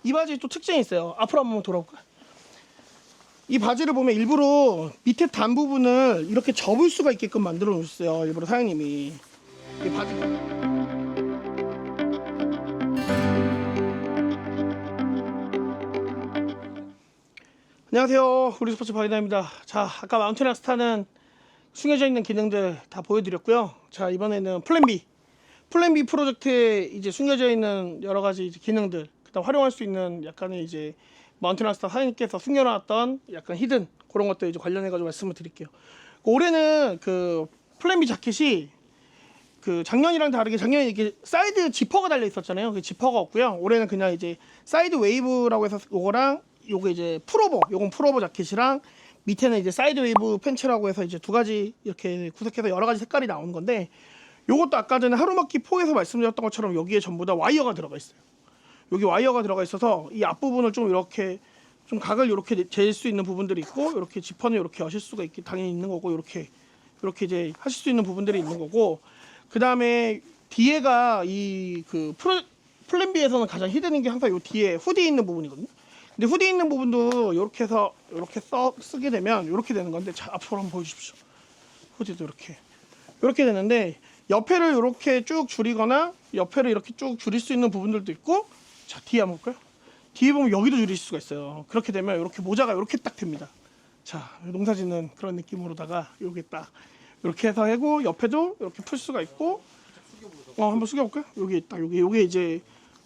이 바지 또 특징이 있어요. 앞으로 한번 돌아볼까? 이 바지를 보면 일부러 밑에 단 부분을 이렇게 접을 수가 있게끔 만들어 놓으셨어요. 일부러 사장님이. 이 바지. 안녕하세요. 우리 스포츠 바이다입니다. 자, 아까 마운틴 락스타는 숨겨져 있는 기능들 다 보여드렸고요. 자, 이번에는 플랜 B 프로젝트에 이제 숨겨져 있는 여러 가지 이제 기능들, 그다음 활용할 수 있는 약간의 이제 마운틴 락스타 사장님께서 숨겨놨던 약간 히든 그런 것들 이제 관련해가지고 말씀을 드릴게요. 올해는 그 플랜 B 자켓이 그 작년이랑 다르게 작년에 이렇게 사이드 지퍼가 달려 있었잖아요. 그 지퍼가 없고요. 올해는 그냥 이제 사이드 웨이브라고 해서 요거랑 요거 이제 풀오버, 요건 풀오버 자켓이랑 밑에는 이제 사이드 웨이브 팬츠라고 해서 이제 두 가지 이렇게 구색해서 여러 가지 색깔이 나오는 건데, 요것도 아까 전에 하루마키 4에서 말씀드렸던 것처럼 여기에 전부 다 와이어가 들어가 있어요. 여기 와이어가 들어가 있어서 이 앞부분을 좀 이렇게 좀 각을 이렇게 잴 수 있는 부분들이 있고, 이렇게 지퍼는 이렇게 여실 수가 있게 당연히 있는 거고, 이렇게 이제 하실 수 있는 부분들이 있는 거고, 그 다음에 뒤에가 이 그 플랜 B에서는 가장 히든인 게 항상 요 뒤에 후디 있는 부분이거든요. 근데 후디 있는 부분도 이렇게 해서 이렇게 쓰게 되면 이렇게 되는 건데, 자, 앞으로 한번 보여주십시오. 후디도 이렇게 되는데, 옆에를 이렇게 쭉 줄이거나 옆에를 이렇게 쭉 줄일 수 있는 부분들도 있고, 자, 뒤에 한번 볼까요? 뒤에 보면 여기도 줄일 수가 있어요. 그렇게 되면 이렇게 모자가 이렇게 딱 됩니다. 자, 농사 짓는 그런 느낌으로다가 요게 딱 이렇게 해서 하고, 옆에도 이렇게 풀 수가 있고, 한번 숙여볼까요? 여기 딱 요게 이제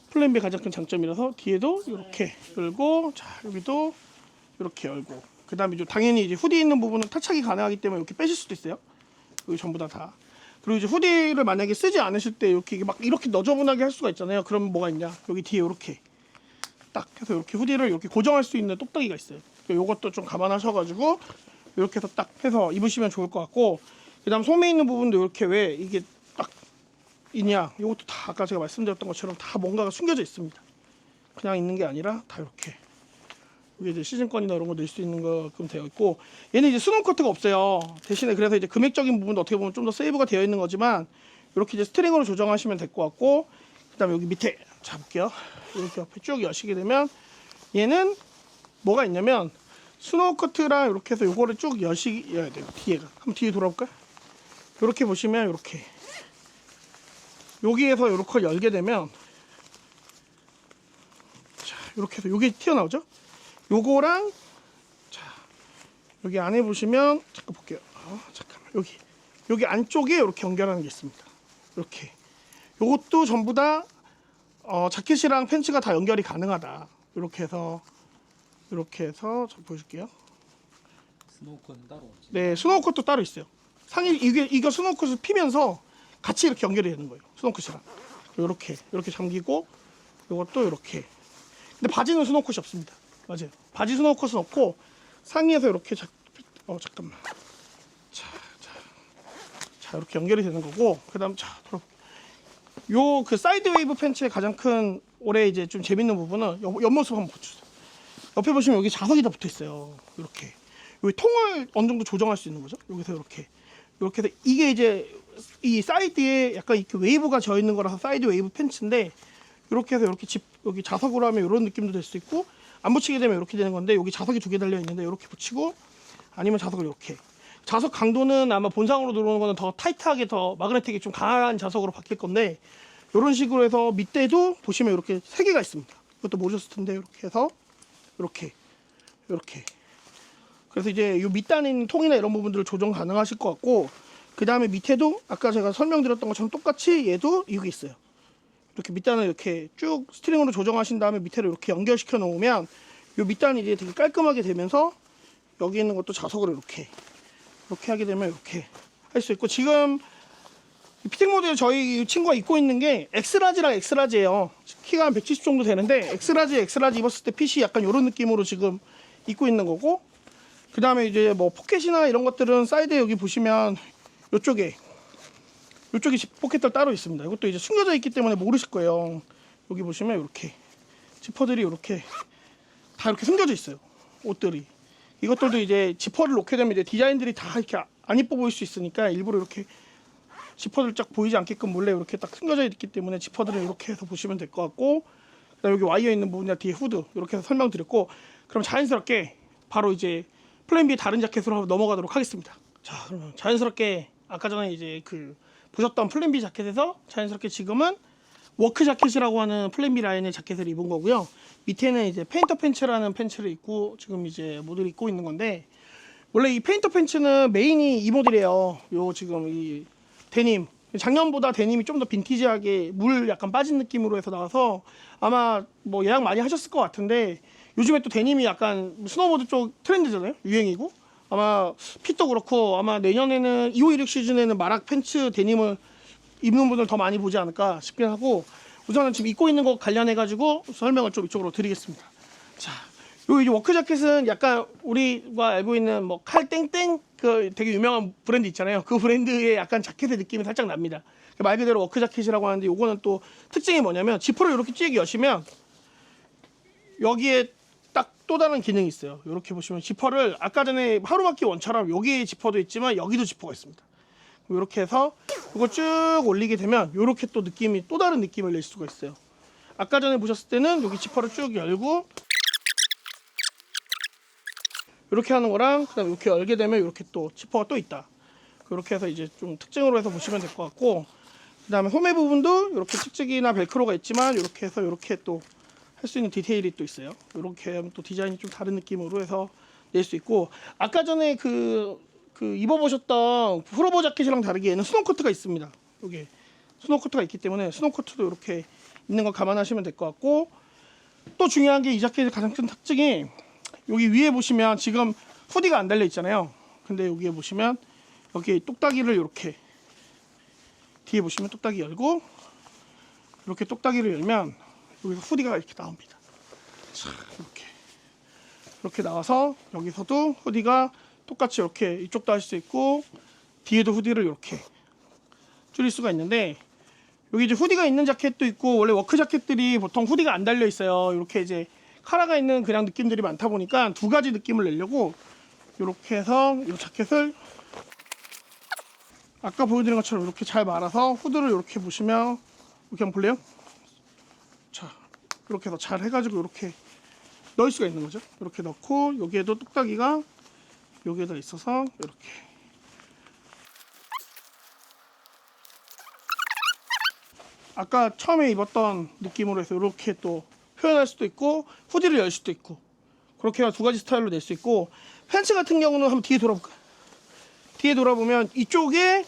플랜 B 가장 큰 장점이라서 뒤에도 이렇게 열고, 자, 여기도 이렇게 열고, 그 다음에 당연히 이제 후디 있는 부분은 탈착이 가능하기 때문에 이렇게 빼실 수도 있어요. 여기 전부 다. 그리고 이제 후디를 만약에 쓰지 않으실 때 이렇게 막 이렇게 너저분하게 할 수가 있잖아요. 그럼 뭐가 있냐? 여기 뒤에 이렇게 딱 해서 이렇게 후디를 이렇게 고정할 수 있는 똑딱이가 있어요. 요것도 좀 감안하셔가지고 이렇게 해서 딱 해서 입으시면 좋을 것 같고, 그 다음 소매 있는 부분도 이렇게 왜 이게 딱 있냐? 이것도 다 아까 제가 말씀드렸던 것처럼 다 뭔가가 숨겨져 있습니다. 그냥 있는 게 아니라 다 이렇게 여기 이제 시즌권이나 이런 거 넣을 수 있는 거끔 되어 있고, 얘는 이제 스노우 커트가 없어요. 대신에 그래서 이제 금액적인 부분도 어떻게 보면 좀 더 세이브가 되어 있는 거지만, 이렇게 이제 스트링으로 조정하시면 될 것 같고, 그다음에 여기 밑에 잡을게요. 이렇게 옆에 쭉 여시게 되면 얘는 뭐가 있냐면 스노우 커트랑 이렇게 해서 요거를 쭉 여셔야 돼요. 뒤에가 한번 뒤에 돌아볼까요? 이렇게 보시면 이렇게 여기에서 이렇게 열게 되면, 자, 이렇게 해서 요게 튀어나오죠. 요거랑, 자, 여기 안에 보시면 잠깐 볼게요. 잠깐만, 여기 안쪽에 이렇게 연결하는 게 있습니다. 이렇게 요것도 전부 다 자켓이랑 팬츠가 다 연결이 가능하다. 이렇게 해서 저 보여줄게요. 스노우컷은 따로 없지. 네, 스노우컷도 따로 있어요. 상의 이거 스노우컷을 피면서 같이 이렇게 연결이 되는 거예요. 스노우컷이랑 이렇게 잠기고, 이것도 이렇게. 근데 바지는 스노우컷이 없습니다. 맞아요. 바지 스노우컷은 없고 상의에서 이렇게 잠깐만. 자, 이렇게 연결이 되는 거고, 그다음 자, 요 그 사이드 웨이브 팬츠의 가장 큰 올해 이제 좀 재밌는 부분은 옆모습 한번 보여주세요. 옆에 보시면 여기 자석이 다 붙어 있어요. 이렇게 여기 통을 어느 정도 조정할 수 있는 거죠. 여기서 이렇게 해서 이게 이제 이 사이드에 약간 이렇게 웨이브가 져 있는 거라서 사이드 웨이브 팬츠인데, 이렇게 해서 이렇게 여기 자석으로 하면 이런 느낌도 될 수 있고, 안 붙이게 되면 이렇게 되는 건데, 여기 자석이 두 개 달려 있는데 이렇게 붙이고, 아니면 자석을 이렇게. 자석 강도는 아마 본상으로 들어오는 거는 더 타이트하게, 더 마그네틱이 좀 강한 자석으로 바뀔 건데, 이런 식으로 해서 밑에도 보시면 이렇게 세 개가 있습니다. 이것도 모르셨을 텐데, 이렇게 해서 이렇게 그래서 이제 이 밑단에 있는 통이나 이런 부분들을 조정 가능하실 것 같고, 그 다음에 밑에도 아까 제가 설명드렸던 것처럼 똑같이 얘도 이게 있어요. 이렇게 밑단을 이렇게 쭉 스트링으로 조정하신 다음에 밑에를 이렇게 연결시켜 놓으면 이 밑단이 이제 되게 깔끔하게 되면서, 여기 있는 것도 자석으로 이렇게 하게 되면 이렇게 할 수 있고, 지금 피팅 모드에 저희 친구가 입고 있는 게 엑스라지랑 엑스라지예요. 키가 한 170 정도 되는데, 엑스라지 입었을 때 핏이 약간 이런 느낌으로 지금 입고 있는 거고, 그 다음에 이제 뭐 포켓이나 이런 것들은 사이드에 여기 보시면 요쪽에 포켓들 따로 있습니다. 이것도 이제 숨겨져 있기 때문에 모르실 거예요. 여기 보시면 이렇게 지퍼들이 이렇게 다 이렇게 숨겨져 있어요. 옷들이. 이것들도 이제 지퍼를 놓게 되면 이제 디자인들이 다 이렇게 안 이뻐 보일 수 있으니까 일부러 이렇게 지퍼들 쫙 보이지 않게끔 몰래 이렇게 딱 숨겨져 있기 때문에 지퍼들을 이렇게 해서 보시면 될 것 같고, 그다음 여기 와이어 있는 부분이나 뒤에 후드 이렇게 해서 설명드렸고, 그럼 자연스럽게 바로 이제 플랜 B 다른 자켓으로 넘어가도록 하겠습니다. 자, 그러면 자연스럽게 아까 전에 이제 그 보셨던 플랜 B 자켓에서 자연스럽게 지금은 워크 자켓이라고 하는 플랜 B 라인의 자켓을 입은 거고요. 밑에는 이제 페인터 팬츠라는 팬츠를 입고 지금 이제 모델을 입고 있는 건데, 원래 이 페인터 팬츠는 메인이 이 모델이에요. 요 지금 이 데님, 작년보다 데님이 좀 더 빈티지하게 물 약간 빠진 느낌으로 해서 나와서 아마 뭐 예약 많이 하셨을 것 같은데, 요즘에 또 데님이 약간 스노보드 쪽 트렌드잖아요. 유행이고, 아마 핏도 그렇고 아마 내년에는 2516 시즌에는 마락 팬츠 데님을 입는 분들 더 많이 보지 않을까 싶긴 하고, 우선은 지금 입고 있는 거 관련해 가지고 설명을 좀 이쪽으로 드리겠습니다. 자, 요 이제 워크 자켓은 약간 우리가 알고 있는 뭐 칼땡땡 그 되게 유명한 브랜드 있잖아요. 그 브랜드의 약간 자켓의 느낌이 살짝 납니다. 말 그대로 워크 자켓이라고 하는데, 요거는 또 특징이 뭐냐면 지퍼를 이렇게 쭉 여시면 여기에 딱 또 다른 기능이 있어요. 이렇게 보시면 지퍼를 아까 전에 하루마키 원처럼 여기에 지퍼도 있지만 여기도 지퍼가 있습니다. 이렇게 해서 이거 쭉 올리게 되면 이렇게 또 느낌이 또 다른 느낌을 낼 수가 있어요. 아까 전에 보셨을 때는 여기 지퍼를 쭉 열고 이렇게 하는 거랑, 그다음에 이렇게 열게 되면 이렇게 또 지퍼가 또 있다. 그렇게 해서 이제 좀 특징으로 해서 보시면 될 것 같고, 그다음에 소매 부분도 이렇게 측직이나 벨크로가 있지만 이렇게 해서 이렇게 또 할 수 있는 디테일이 또 있어요. 이렇게 하면 또 디자인이 좀 다른 느낌으로 해서 낼 수 있고, 아까 전에 그 입어보셨던 프로보 자켓이랑 다르게 얘는 스노우코트가 있습니다. 여기 스노우코트가 있기 때문에 스노우코트도 이렇게 있는 거 감안하시면 될 것 같고, 또 중요한 게 이 자켓의 가장 큰 특징이 여기 위에 보시면 지금 후디가 안 달려 있잖아요. 근데 여기에 보시면 여기 똑딱이를 이렇게 뒤에 보시면 똑딱이 열고 이렇게 똑딱이를 열면 여기서 후디가 이렇게 나옵니다. 자, 이렇게 나와서 여기서도 후디가 똑같이 이렇게 이쪽도 할 수 있고 뒤에도 후디를 이렇게 줄일 수가 있는데, 여기 이제 후디가 있는 자켓도 있고, 원래 워크 자켓들이 보통 후디가 안 달려 있어요. 이렇게 이제 카라가 있는 그냥 느낌들이 많다 보니까 두 가지 느낌을 내려고 이렇게 해서 이 자켓을 아까 보여드린 것처럼 이렇게 잘 말아서 후드를 이렇게 보시면 이렇게 한번 볼래요? 자, 이렇게 해서 잘 해가지고 이렇게 넣을 수가 있는 거죠. 이렇게 넣고 여기에도 똑딱이가 여기에다 있어서 이렇게 아까 처음에 입었던 느낌으로 해서 이렇게 또 표현할 수도 있고 후디를 열 수도 있고, 그렇게 해서 두 가지 스타일로 낼 수 있고, 팬츠 같은 경우는 한번 뒤에 돌아볼까요? 뒤에 돌아보면 이쪽에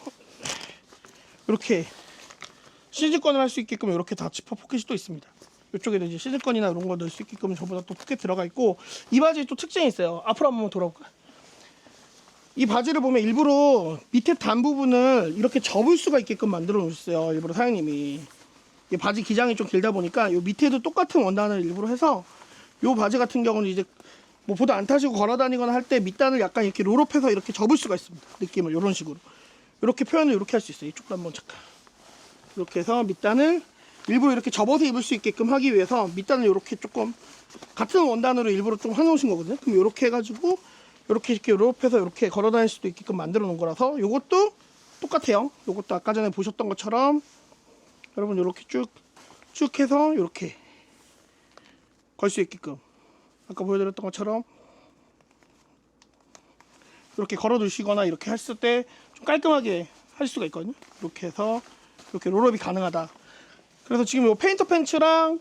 이렇게 시즈건을 할 수 있게끔 이렇게 다 지퍼 포켓이 또 있습니다. 이쪽에도 이제 시즈건이나 이런 거 넣을 수 있게끔 전부 다 또 포켓 들어가 있고, 이 바지에 또 특징이 있어요. 앞으로 한번 돌아볼까요? 이 바지를 보면 일부러 밑에 단 부분을 이렇게 접을 수가 있게끔 만들어 놓으셨어요. 일부러 사장님이. 이 바지 기장이 좀 길다 보니까 요 밑에도 똑같은 원단을 일부러 해서, 요 바지 같은 경우는 이제 뭐 보드 안 타시고 걸어 다니거나 할 때 밑단을 약간 이렇게 롤업해서 이렇게 접을 수가 있습니다. 느낌을 이런 식으로 이렇게 표현을 이렇게 할 수 있어요. 이쪽도 한번 잠깐 이렇게 해서 밑단을 일부러 이렇게 접어서 입을 수 있게끔 하기 위해서 밑단을 이렇게 조금 같은 원단으로 일부러 좀 해놓으신 거거든요. 그럼 이렇게 해가지고 이렇게 롤업해서 이렇게 걸어 다닐 수도 있게끔 만들어 놓은 거라서, 요것도 똑같아요. 요것도 아까 전에 보셨던 것처럼 여러분 이렇게 쭉 해서 이렇게 걸 수 있게끔 아까 보여드렸던 것처럼 이렇게 걸어 두시거나 이렇게 했을 때 좀 깔끔하게 할 수가 있거든요. 이렇게 해서 이렇게 롤업이 가능하다. 그래서 지금 이 페인터 팬츠랑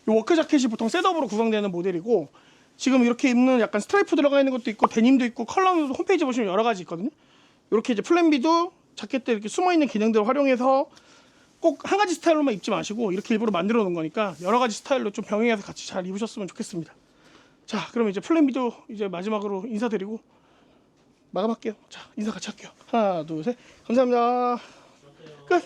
이 워크 자켓이 보통 셋업으로 구성되는 모델이고, 지금 이렇게 입는 약간 스트라이프 들어가 있는 것도 있고 데님도 있고 컬러도 홈페이지 보시면 여러 가지 있거든요. 이렇게 이제 플랜 B도 자켓 때 이렇게 숨어 있는 기능들을 활용해서 꼭 한 가지 스타일로만 입지 마시고 이렇게 일부러 만들어 놓은 거니까 여러 가지 스타일로 좀 병행해서 같이 잘 입으셨으면 좋겠습니다. 자, 그럼 이제 플랜 B도 이제 마지막으로 인사드리고 마감할게요. 자, 인사 같이 할게요. 하나, 둘, 셋. 감사합니다. 끝.